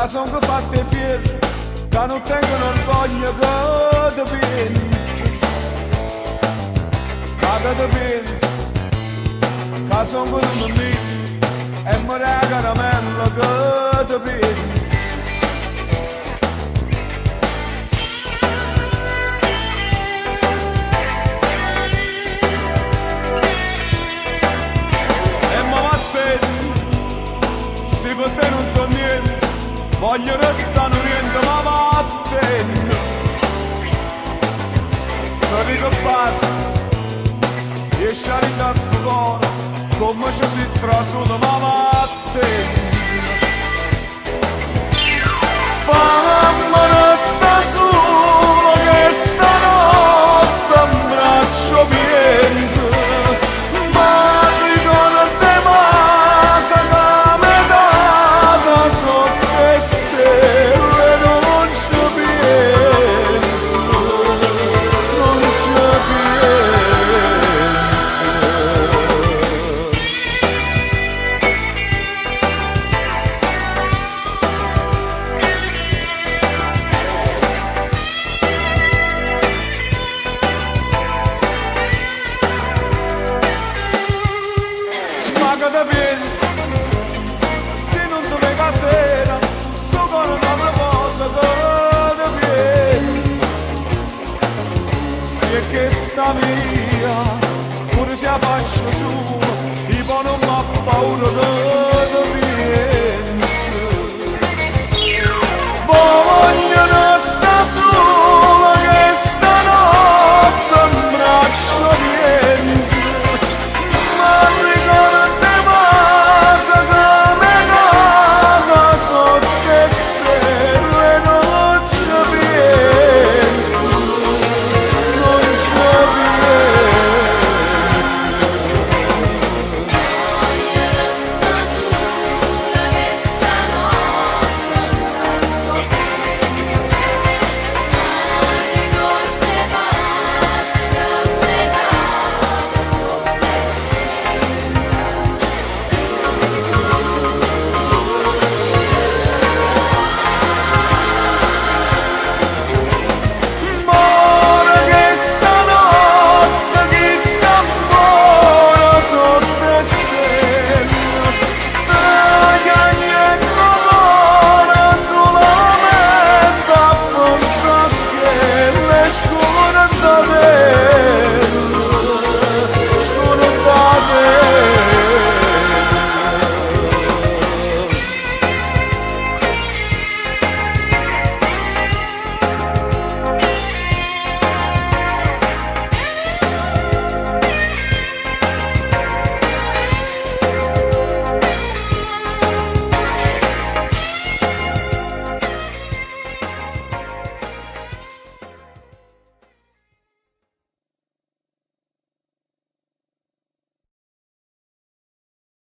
che sono fatte fiere, che non tengono orgoglio che ti pensi, ma che ti pensi, che sono venuti lì e mi caramella che ti pensi. Se per te non so niente, voglio restare niente, ma vattene. Ti dico basta, riesci a ridare sto cuore, come ci si trasuda, ma vattene. Fammi restare solo che stanotte un braccio pieno. Che te pensi, se non ti vega sera, sto cuore non proposito che te pensi. Se è che sta via, pure se la faccio su, io non ho paura che